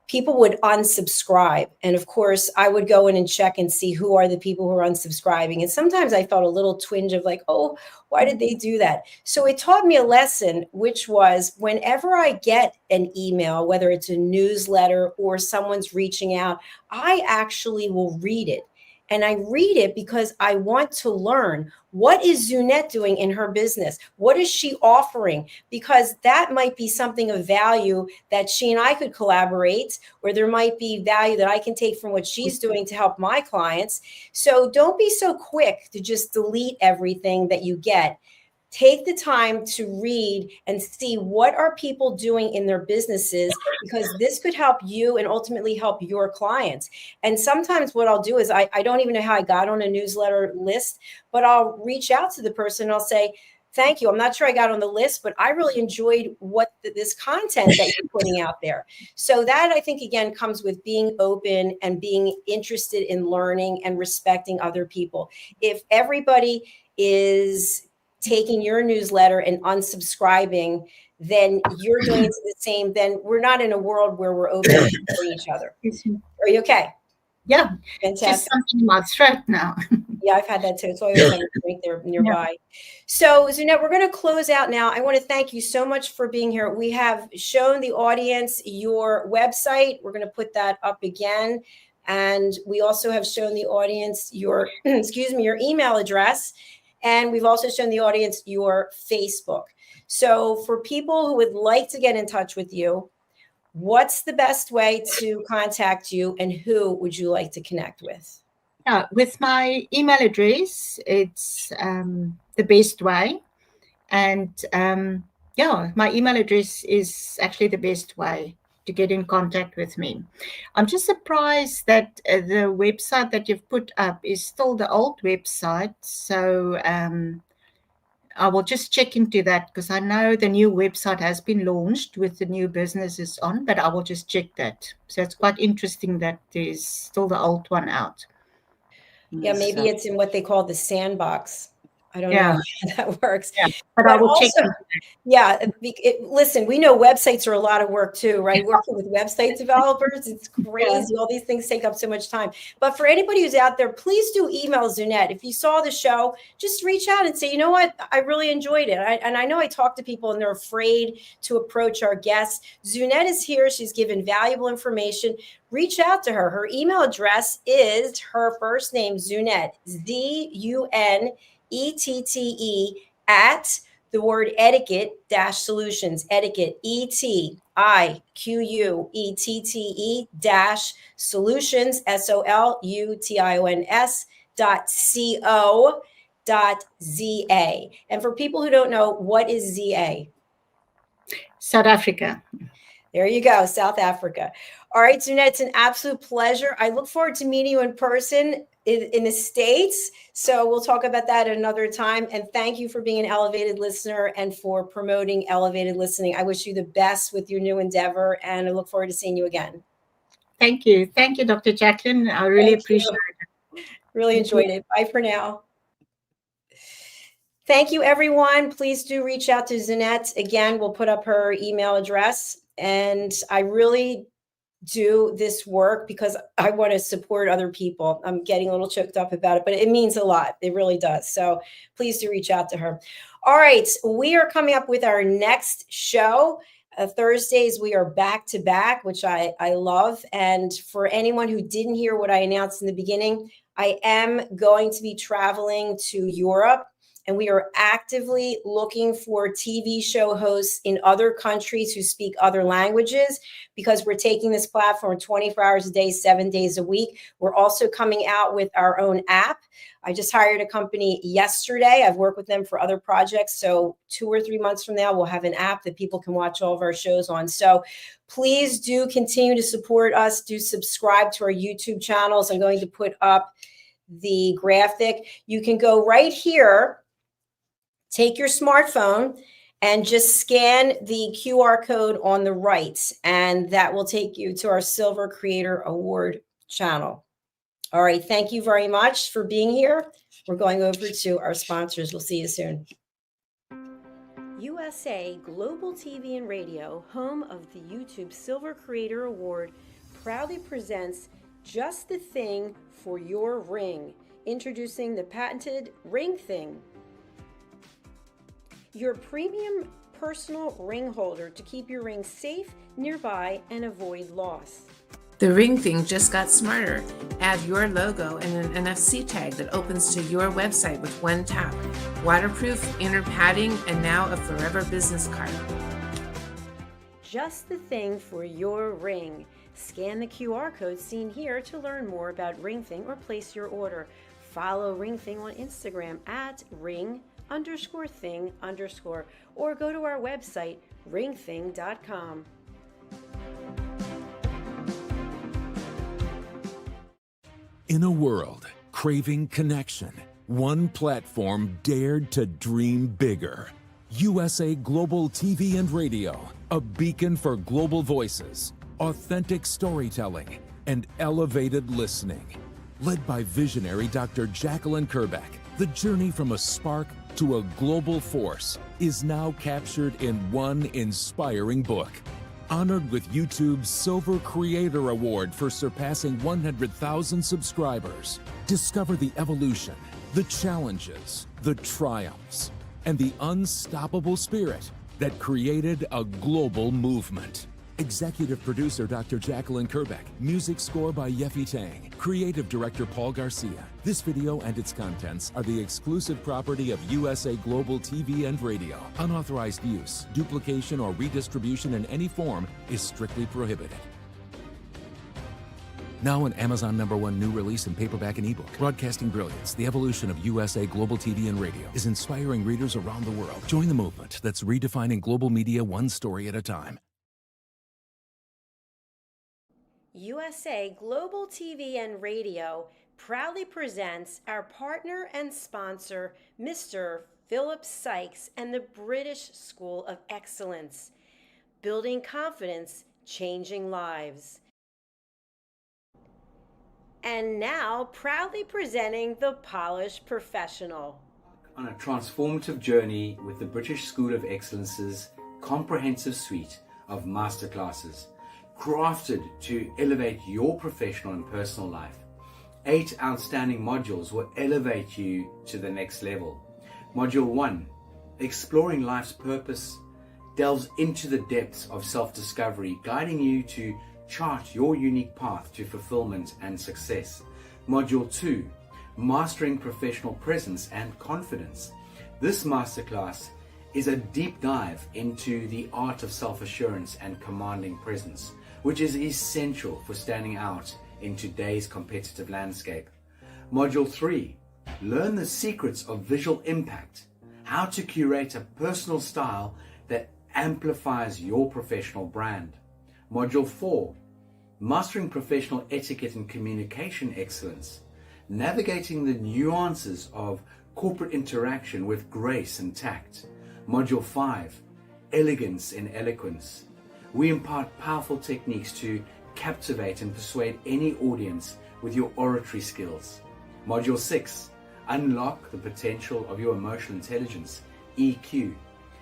people would unsubscribe. And of course, I would go in and check and see who are the people who are unsubscribing. And sometimes I felt a little twinge of like, oh, why did they do that? So it taught me a lesson, which was whenever I get an email, whether it's a newsletter or someone's reaching out, I actually will read it. And I read it because I want to learn, what is Zunette doing in her business? What is she offering? Because that might be something of value that she and I could collaborate, or there might be value that I can take from what she's doing to help my clients. So don't be so quick to just delete everything that you get. Take the time to read and see what are people doing in their businesses, because this could help you and ultimately help your clients. And sometimes what I'll do is I don't even know how I got on a newsletter list, but I'll reach out to the person and I'll say, thank you. I'm not sure I got on the list, but I really enjoyed this content that you're putting out there. So that, I think, again, comes with being open and being interested in learning and respecting other people. If everybody is taking your newsletter and unsubscribing, then you're doing it the same. Then we're not in a world where we're open to supporting each other. Are you okay? Yeah. Fantastic. Just something in my throat now. Yeah, I've had that too. So I always have a drink there nearby. Yeah. So Zunette, we're going to close out now. I want to thank you so much for being here. We have shown the audience your website. We're going to put that up again. And we also have shown the audience your, your email address. And we've also shown the audience your Facebook. So for people who would like to get in touch with you, what's the best way to contact you, and who would you like to connect with? With my email address, it's the best way. And my email address is actually the best way to get in contact with me. I'm just surprised that the website that you've put up is still the old website. So I will just check into that, because I know the new website has been launched with the new businesses on, but I will just check that. So it's quite interesting that there's still the old one out. Yeah, maybe it's in what they call the sandbox. I don't know how that works. Yeah, but I will check. Listen, we know websites are a lot of work too, right? Working with website developers, it's crazy. All these things take up so much time. But for anybody who's out there, please do email Zunette. If you saw the show, just reach out and say, you know what, I really enjoyed it. And I know I talk to people and they're afraid to approach our guests. Zunette is here. She's given valuable information. Reach out to her. Her email address is her first name, Zunette, ZUNETTE, at the word etiquette -solutions, etiquette, ETIQUETTE -solutions, SOLUTIONS.co.za. And for people who don't know, what is ZA? South Africa. There you go, South Africa. All right, Zunette, it's an absolute pleasure. I look forward to meeting you in person in the States. So we'll talk about that another time. And thank you for being an Elevated listener and for promoting Elevated listening. I wish you the best with your new endeavor, and I look forward to seeing you again. Thank you. Thank you, Dr. JACALYN. I really appreciate it. Really enjoyed it. Bye for now. Thank you, everyone. Please do reach out to Zunette. Again, we'll put up her email address. And I really do this work because I want to support other people. I'm getting a little choked up about it, but it means a lot. It really does. So please do reach out to her. All right. We are coming up with our next show. Thursdays, we are back to back, which I love. And for anyone who didn't hear what I announced in the beginning, I am going to be traveling to Europe. And we are actively looking for TV show hosts in other countries who speak other languages, because we're taking this platform 24 hours a day, 7 days a week. We're also coming out with our own app. I just hired a company yesterday. I've worked with them for other projects. So 2 or 3 months from now, we'll have an app that people can watch all of our shows on. So please do continue to support us. Do subscribe to our YouTube channels. I'm going to put up the graphic. You can go right here. Take your smartphone and just scan the QR code on the right, and that will take you to our Silver Creator Award channel. All right. Thank you very much for being here. We're going over to our sponsors. We'll see you soon. USA Global TV and Radio, home of the YouTube Silver Creator Award, proudly presents Just the Thing for Your Ring, introducing the patented Ring Thing. Your premium personal ring holder to keep your ring safe, nearby, and avoid loss. The Ring Thing just got smarter. Add your logo and an NFC tag that opens to your website with one tap. Waterproof, inner padding, and now a forever business card. Just the thing for your ring. Scan the QR code seen here to learn more about Ring Thing or place your order. Follow Ring Thing on Instagram at ring_thing_ or go to our website ringthing.com. In a world craving connection, one platform dared to dream bigger. USA Global TV and Radio, a beacon for global voices, authentic storytelling, and elevated listening. Led by visionary Dr. JACALYN KERBECK, the journey from a spark to a global force is now captured in one inspiring book. Honored with YouTube's Silver Creator Award for surpassing 100,000 subscribers. Discover the evolution, the challenges, the triumphs, and the unstoppable spirit that created a global movement. Executive producer Dr. JACALYN KERBECK. Music score by Yeffy Tang. Creative director Paul Garcia. This video and its contents are the exclusive property of USA Global TV and Radio. Unauthorized use, duplication, or redistribution in any form is strictly prohibited. Now an Amazon #1 new release in paperback and ebook. Broadcasting Brilliance, the evolution of USA Global TV and Radio, is inspiring readers around the world. Join the movement that's redefining global media one story at a time. USA Global TV and Radio proudly presents our partner and sponsor, Mr. Philip Sykes and the British School of Excellence. Building confidence, changing lives. And now, proudly presenting the Polished Professional. On a transformative journey with the British School of Excellence's comprehensive suite of masterclasses, crafted to elevate your professional and personal life. 8 outstanding modules will elevate you to the next level. Module 1, Exploring Life's Purpose, delves into the depths of self-discovery, guiding you to chart your unique path to fulfillment and success. Module 2, Mastering Professional Presence and Confidence. This masterclass is a deep dive into the art of self-assurance and commanding presence, which is essential for standing out in today's competitive landscape. Module 3, Learn the secrets of visual impact, how to curate a personal style that amplifies your professional brand. Module 4, Mastering Professional Etiquette and Communication Excellence, navigating the nuances of corporate interaction with grace and tact. Module 5, Elegance in Eloquence. We impart powerful techniques to captivate and persuade any audience with your oratory skills. Module 6, Unlock the potential of your emotional intelligence, EQ,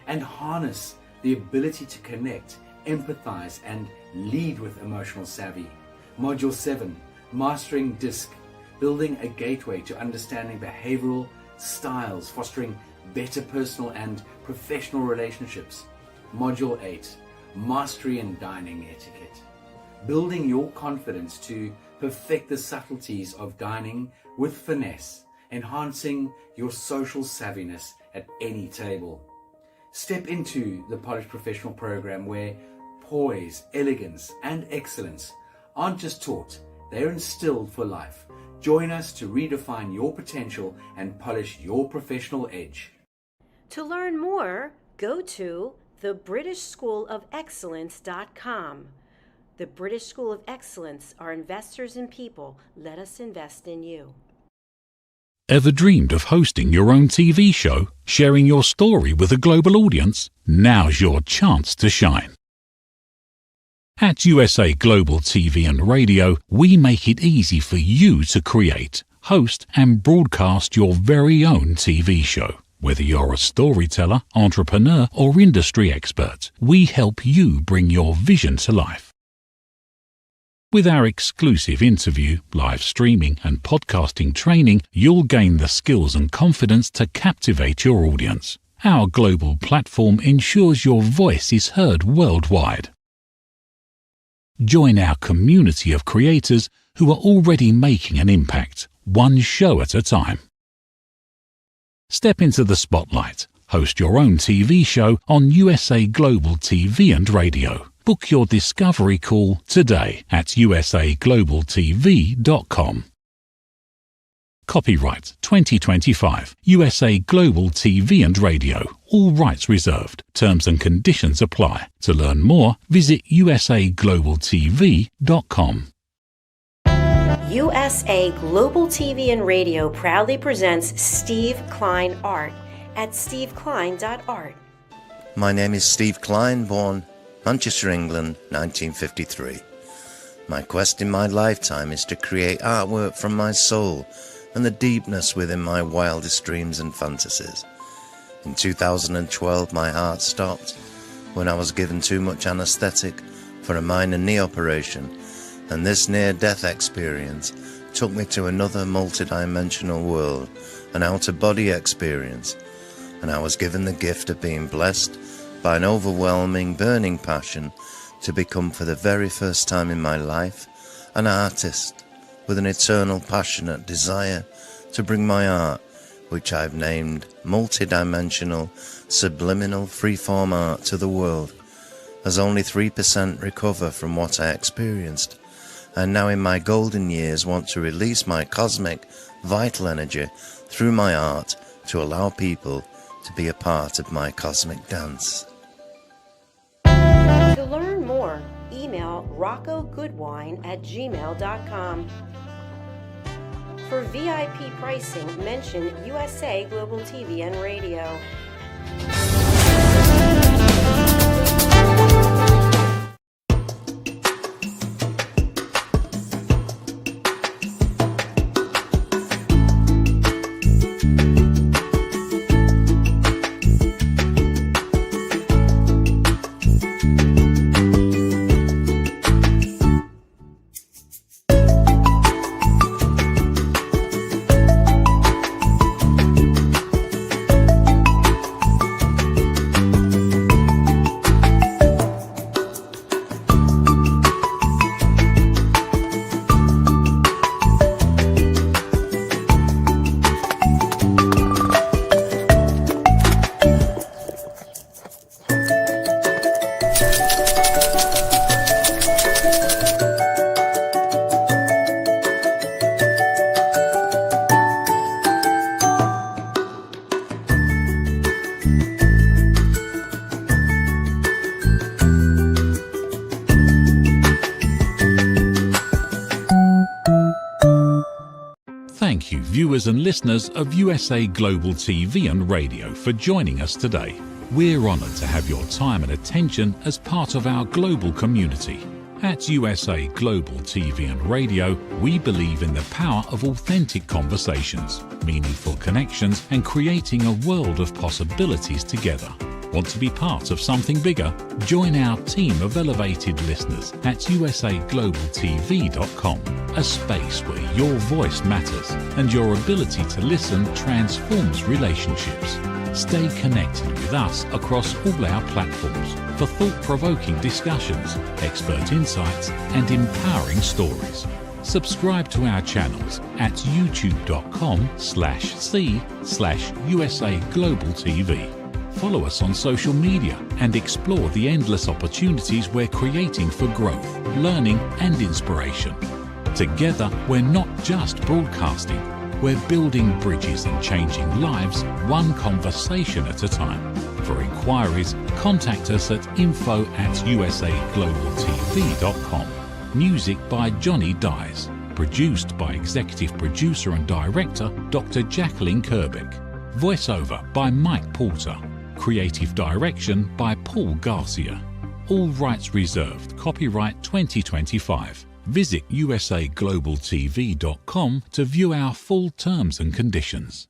and harness the ability to connect, empathize, and lead with emotional savvy. Module 7, Mastering DISC, building a gateway to understanding behavioral styles, fostering better personal and professional relationships. Module 8, Mastery in Dining Etiquette, building your confidence to perfect the subtleties of dining with finesse, enhancing your social savviness at any table. Step into the Polished Professional program where poise, elegance, and excellence aren't just taught, they're instilled for life. Join us to redefine your potential and polish your professional edge. To learn more, go to thebritishschoolofexcellence.com. The British School of Excellence are investors in people. Let us invest in you. Ever dreamed of hosting your own TV show, sharing your story with a global audience? Now's your chance to shine. At USA Global TV and Radio, we make it easy for you to create, host, and broadcast your very own TV show. Whether you're a storyteller, entrepreneur, or industry expert, we help you bring your vision to life. With our exclusive interview, live streaming and podcasting training, you'll gain the skills and confidence to captivate your audience. Our global platform ensures your voice is heard worldwide. Join our community of creators who are already making an impact, one show at a time. Step into the spotlight. Host your own TV show on USA Global TV and Radio. Book your discovery call today at usaglobaltv.com. Copyright 2025 USA Global TV and Radio. All rights reserved. Terms and conditions apply. To learn more, visit usaglobaltv.com. USA Global TV and Radio proudly presents Steve Klein Art at steveklein.art. My name is Steve Klein, born Manchester, England, 1953. My quest in my lifetime is to create artwork from my soul and the deepness within my wildest dreams and fantasies. In 2012, my heart stopped when I was given too much anesthetic for a minor knee operation, and this near-death experience took me to another multi-dimensional world, an out-of-body experience, and I was given the gift of being blessed by an overwhelming, burning passion to become, for the very first time in my life, an artist with an eternal, passionate desire to bring my art, which I've named multi-dimensional, subliminal, freeform art, to the world, as only 3% recover from what I experienced, and now in my golden years want to release my cosmic, vital energy through my art to allow people to be a part of my cosmic dance. To learn more, email roccogoodwine@gmail.com. For VIP pricing, mention USA Global TV and Radio. Thank you, viewers and listeners of USA Global TV and Radio, for joining us today. We're honoured to have your time and attention as part of our global community. At USA Global TV and Radio, we believe in the power of authentic conversations, meaningful connections, and creating a world of possibilities together. Want to be part of something bigger? Join our team of elevated listeners at usaglobaltv.com, a space where your voice matters and your ability to listen transforms relationships. Stay connected with us across all our platforms for thought-provoking discussions, expert insights, and empowering stories. Subscribe to our channels at youtube.com/c/USA Global TV. Follow us on social media and explore the endless opportunities we're creating for growth, learning, and inspiration. Together, we're not just broadcasting, we're building bridges and changing lives one conversation at a time. For inquiries, contact us at info@usaglobaltv.com. Music by Johnny Dyes. Produced by Executive Producer and Director Dr. JACALYN KERBECK. Voiceover by Mike Porter. Creative Direction by Paul Garcia. All rights reserved. Copyright 2025. Visit usaglobaltv.com to view our full terms and conditions.